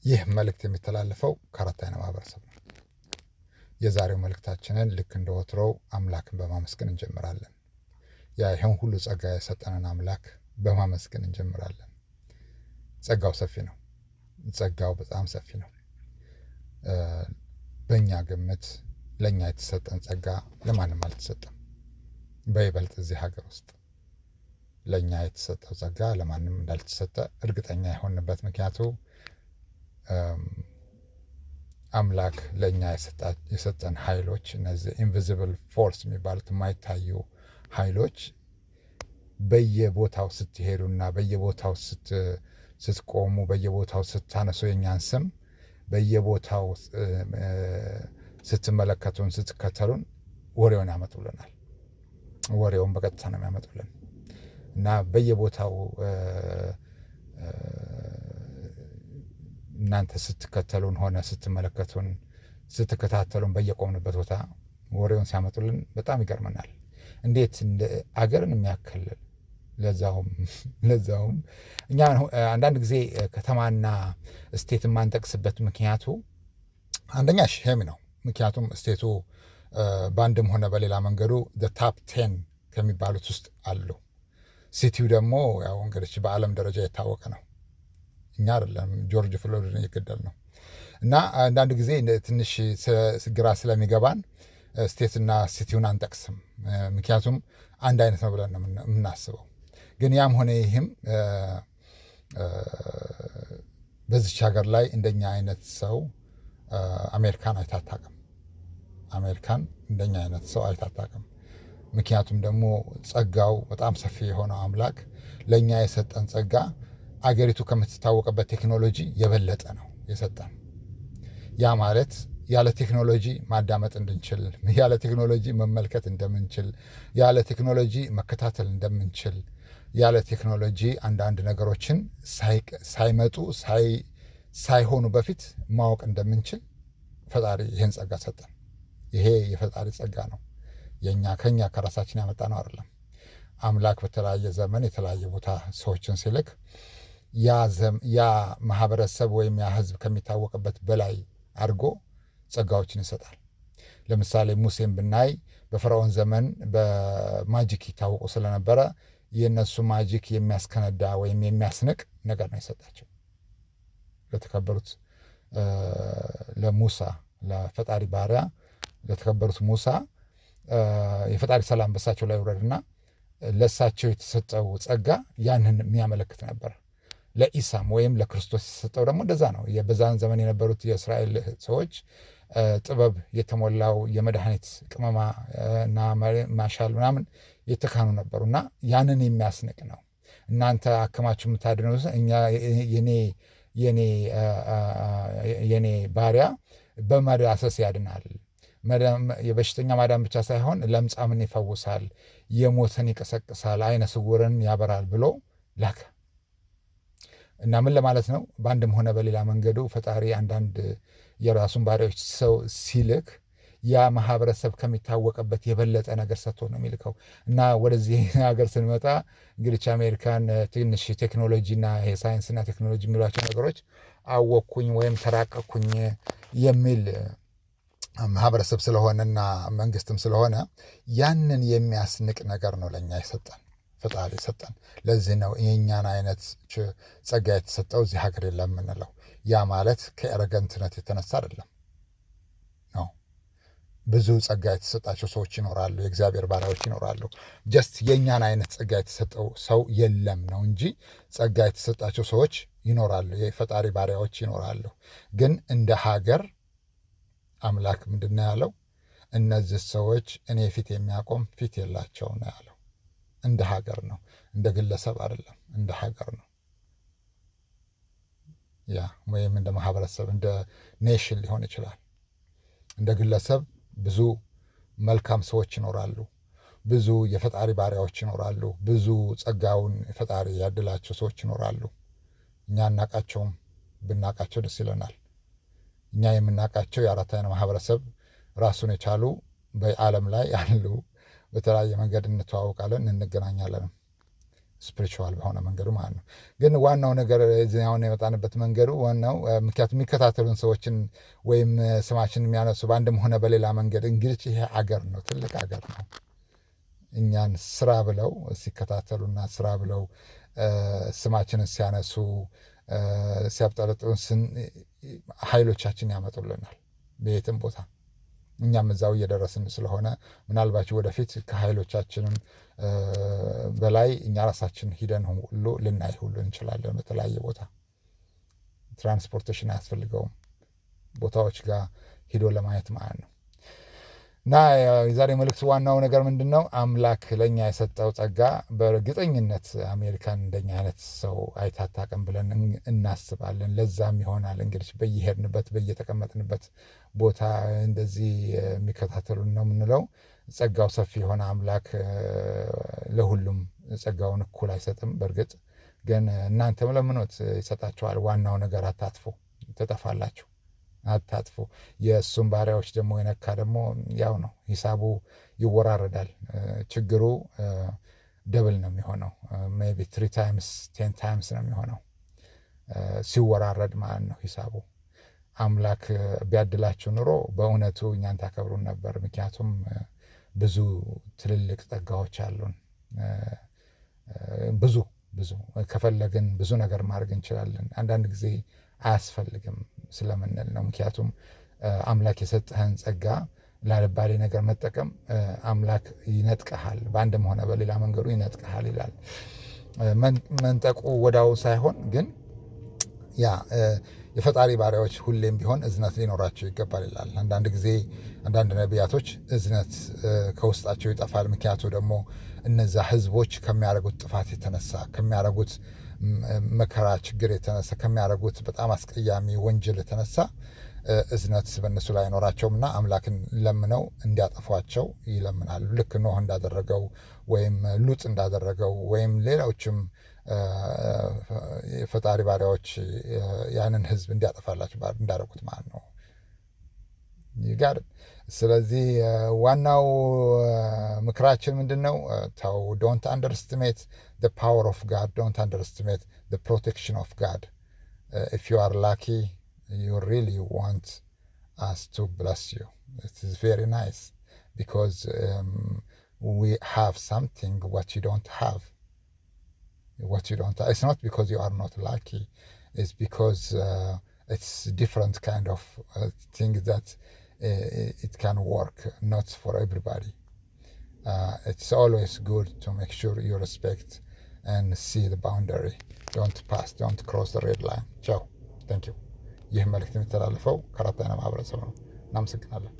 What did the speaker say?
ይህ መልእክት የሚተላለፈው ከአራት አይነ ማህበረሰብ ነው። የዛሬው መልእክታችንን ልክ እንደ ወትሮው አምላክን በማመስገን እንጀምራለን። ይህን ሁሉ ጸጋ የሰጠንን አምላክ በማመስገን እንጀምራለን። ጸጋው ሰፊ ነው። ጸጋው በጣም ሰፊ ነው። በእኛ ግምት ለእኛ የተሰጠን ጸጋ ለማንም አልተሰጠም። በይበልጥ እዚህ ሀገር ውስጥ ለእኛ የተሰጠው ጸጋ ለማንም እንዳልተሰጠ እርግጠኛ የሆንበት ምክንያቱ አምላክ ለእኛ የሰጠን ኃይሎች እነዚህ ኢንቪዚብል ፎርስ የሚባሉት የማይታዩ ኃይሎች በየቦታው ስትሄዱና በየቦታው ስትቆሙ በየቦታው ስታነሱ የኛን ስም በየቦታው ስትመለከቱን ስትከተሉን ወሬውን ያመጡልናል። ወሬውን በቀጥታ ነው የሚያመጡልን እና በየቦታው እናንተ ስትከተሉን ሆነ ስትመለከቱን ስትከታተሉን በየቆምንበት ቦታ ወሬውን ሲያመጡልን በጣም ይገርመናል። እንዴት እንደ አገርን የሚያክል ለዛውም እኛ አንዳንድ ጊዜ ከተማና ስቴት የማንጠቅስበት ምክንያቱ አንደኛ ሼም ነው። ምክንያቱም ስቴቱ በአንድም ሆነ በሌላ መንገዱ ታፕ 10 ከሚባሉት ውስጥ አሉ። ሲቲው ደግሞ ያው እንግዲህ በዓለም ደረጃ የታወቀ ነው። እኛ አይደለም ጆርጅ ፍሎይድን እየገደል ነው። እና አንዳንድ ጊዜ ትንሽ ግራ ስለሚገባን ስቴትና ሲቲውን አንጠቅስም። ምክንያቱም አንድ አይነት ነው ብለን ነው የምናስበው። ግን ያም ሆነ ይህም በዚች ሀገር ላይ እንደኛ አይነት ሰው አሜሪካን አይታታቅም። አሜሪካን እንደኛ አይነት ሰው አይታታቅም። ምክንያቱም ደግሞ ጸጋው በጣም ሰፊ የሆነው አምላክ ለእኛ የሰጠን ጸጋ አገሪቱ ከምትታወቅበት ቴክኖሎጂ የበለጠ ነው የሰጠን። ያ ማለት ያለ ቴክኖሎጂ ማዳመጥ እንድንችል፣ ያለ ቴክኖሎጂ መመልከት እንደምንችል፣ ያለ ቴክኖሎጂ መከታተል እንደምንችል፣ ያለ ቴክኖሎጂ አንዳንድ ነገሮችን ሳይመጡ ሳይሆኑ በፊት ማወቅ እንደምንችል ፈጣሪ ይህን ጸጋ ሰጠን። ይሄ የፈጣሪ ጸጋ ነው። ከኛ ከራሳችን ያመጣ ነው አይደለም። አምላክ በተለያየ ዘመን የተለያየ ቦታ ሰዎችን ሲልክ ያ ማህበረሰብ ወይም ያ ህዝብ ከሚታወቅበት በላይ አድርጎ ጸጋዎችን ይሰጣል። ለምሳሌ ሙሴን ብናይ በፈርዖን ዘመን በማጂክ ይታወቁ ስለነበረ የእነሱ ማጂክ የሚያስከነዳ ወይም የሚያስንቅ ነገር ነው የሰጣቸው ለተከበሩት ለሙሳ ለፈጣሪ ባሪያ ለተከበሩት ሙሳ የፈጣሪ ሰላም በሳቸው ላይ ውረድና ለሳቸው የተሰጠው ጸጋ ያንን የሚያመለክት ነበር። ለኢሳም ወይም ለክርስቶስ የተሰጠው ደግሞ እንደዛ ነው። በዛን ዘመን የነበሩት የእስራኤል ሰዎች ጥበብ የተሞላው የመድኃኒት ቅመማ እና ማሻል ምናምን የተካኑ ነበሩ እና ያንን የሚያስንቅ ነው። እናንተ አከማችሁ የምታድነው እኛ የኔ ባሪያ በመዳሰስ ያድናል። የበሽተኛ ማዳን ብቻ ሳይሆን ለምጻምን ይፈውሳል፣ የሞትን ይቀሰቅሳል፣ አይነ ስውርን ያበራል ብሎ ላከ እና ምን ለማለት ነው? በአንድም ሆነ በሌላ መንገዱ ፈጣሪ አንዳንድ የራሱን ባሪያዎች ሰው ሲልክ ያ ማህበረሰብ ከሚታወቅበት የበለጠ ነገር ሰጥቶ ነው የሚልከው። እና ወደዚህ ሀገር ስንመጣ እንግዲህ አሜሪካን ትንሽ ቴክኖሎጂና ሳይንስና ቴክኖሎጂ የሚሏቸው ነገሮች አወቅኩኝ ወይም ተራቀኩኝ የሚል ማህበረሰብ ስለሆነና መንግስትም ስለሆነ ያንን የሚያስንቅ ነገር ነው ለእኛ የሰጠን ፈጣሪ ሰጠን። ለዚህ ነው የእኛን አይነት ጸጋ የተሰጠው እዚህ ሀገር የለም የምንለው። ያ ማለት ከኤረገንትነት የተነሳ አይደለም ነው። ብዙ ጸጋ የተሰጣቸው ሰዎች ይኖራሉ፣ የእግዚአብሔር ባሪያዎች ይኖራሉ። ጀስት የእኛን አይነት ጸጋ የተሰጠው ሰው የለም ነው እንጂ ጸጋ የተሰጣቸው ሰዎች ይኖራሉ፣ የፈጣሪ ባሪያዎች ይኖራሉ። ግን እንደ ሀገር አምላክ ምንድን ነው ያለው? እነዚህ ሰዎች እኔ ፊት የሚያቆም ፊት የላቸው ነው ያለው። እንደ ሀገር ነው፣ እንደ ግለሰብ አይደለም፣ እንደ ሀገር ነው። ወይም እንደ ማህበረሰብ እንደ ኔሽን ሊሆን ይችላል። እንደ ግለሰብ ብዙ መልካም ሰዎች ይኖራሉ፣ ብዙ የፈጣሪ ባሪያዎች ይኖራሉ፣ ብዙ ጸጋውን ፈጣሪ ያድላቸው ሰዎች ይኖራሉ። እኛ እናቃቸውም፣ ብናቃቸው ደስ ይለናል። እኛ የምናቃቸው የአራት አይነ ማህበረሰብ ራሱን የቻሉ በዓለም ላይ ያሉ በተለያየ መንገድ እንተዋወቃለን፣ እንገናኛለንም። ስፒሪቹዋል በሆነ መንገዱ ማለት ነው። ግን ዋናው ነገር አሁን የመጣንበት መንገዱ ዋናው ምክንያቱም የሚከታተሉን ሰዎችን ወይም ስማችን የሚያነሱ በአንድም ሆነ በሌላ መንገድ እንግዲህ ይሄ አገር ነው፣ ትልቅ አገር ነው። እኛን ስራ ብለው ሲከታተሉና ስራ ብለው ስማችንን ሲያነሱ ሲያብጠለጥሉን ኃይሎቻችን ያመጡልናል በየትም ቦታ። እኛም እዛው እየደረስን ስለሆነ ምናልባት ወደፊት ከኃይሎቻችንም በላይ እኛ ራሳችን ሂደን ሁሉ ልናይ ሁሉ እንችላለን። በተለያየ ቦታ ትራንስፖርቴሽን አያስፈልገውም ቦታዎች ጋር ሂዶ ለማየት ማለት ነው። እና የዛሬ መልእክት ዋናው ነገር ምንድን ነው? አምላክ ለእኛ የሰጠው ጸጋ በእርግጠኝነት አሜሪካን እንደኛ አይነት ሰው አይታታቅም ብለን እናስባለን። ለዛም ይሆናል እንግዲህ በየሄድንበት በየተቀመጥንበት ቦታ እንደዚህ የሚከታተሉን ነው የምንለው። ጸጋው ሰፊ የሆነ አምላክ ለሁሉም ጸጋውን እኩል አይሰጥም። በእርግጥ ግን እናንተም ለምኖት ይሰጣችኋል። ዋናው ነገር አታጥፉ፣ ትጠፋላችሁ። አታጥፉ። የእሱም ባሪያዎች ደግሞ የነካ ደግሞ ያው ነው፣ ሂሳቡ ይወራረዳል። ችግሩ ደብል ነው የሚሆነው። ሜይ ቢ 3 times 10 times ነው የሚሆነው ሲወራረድ ማለት ነው ሂሳቡ። አምላክ ቢያድላችሁ ኑሮ በእውነቱ እኛን ታከብሩን ነበር። ምክንያቱም ብዙ ትልልቅ ጸጋዎች አሉን። ብዙ ከፈለግን ብዙ ነገር ማድረግ እንችላለን። አንዳንድ ጊዜ አያስፈልግም ስለምንል ነው። ምክንያቱም አምላክ የሰጠህን ጸጋ ላልባሌ ነገር መጠቀም አምላክ ይነጥቀሃል፣ በአንድም ሆነ በሌላ መንገዱ ይነጥቀሃል ይላል። መንጠቁ ወዳው ሳይሆን ግን ያ የፈጣሪ ባሪያዎች ሁሌም ቢሆን እዝነት ሊኖራቸው ይገባል ይላል። አንዳንድ ጊዜ አንዳንድ ነቢያቶች እዝነት ከውስጣቸው ይጠፋል። ምክንያቱ ደግሞ እነዛ ህዝቦች ከሚያደርጉት ጥፋት የተነሳ ከሚያደርጉት መከራ ችግር የተነሳ ከሚያደርጉት በጣም አስቀያሚ ወንጀል የተነሳ እዝነት በእነሱ ላይ አይኖራቸውም እና አምላክን ለምነው እንዲያጠፏቸው ይለምናሉ። ልክ ኖህ እንዳደረገው ወይም ሉጥ እንዳደረገው ወይም ሌሎችም የፈጣሪ ባሪያዎች ያንን ህዝብ እንዲያጠፋላቸው እንዳደረጉት ማለት ነው ይጋር። ስለዚህ ዋናው ምክራችን ምንድን ነው? ተው፣ ዶንት አንደርስቲሜት the power of God, don't underestimate the protection of God. If you are lucky, you really want us to bless you. It is very nice because we have something what you don't have. It's not because you are not lucky. It's because it's different kind of thing that it can work, not for everybody. It's always good to make sure you respect and see the boundary. Don't cross the red line. Ciao. Thank you. ይህ መልእክት የሚተላለፈው ከአራት አይና ማህበረሰብ ነው። እናመሰግናለን።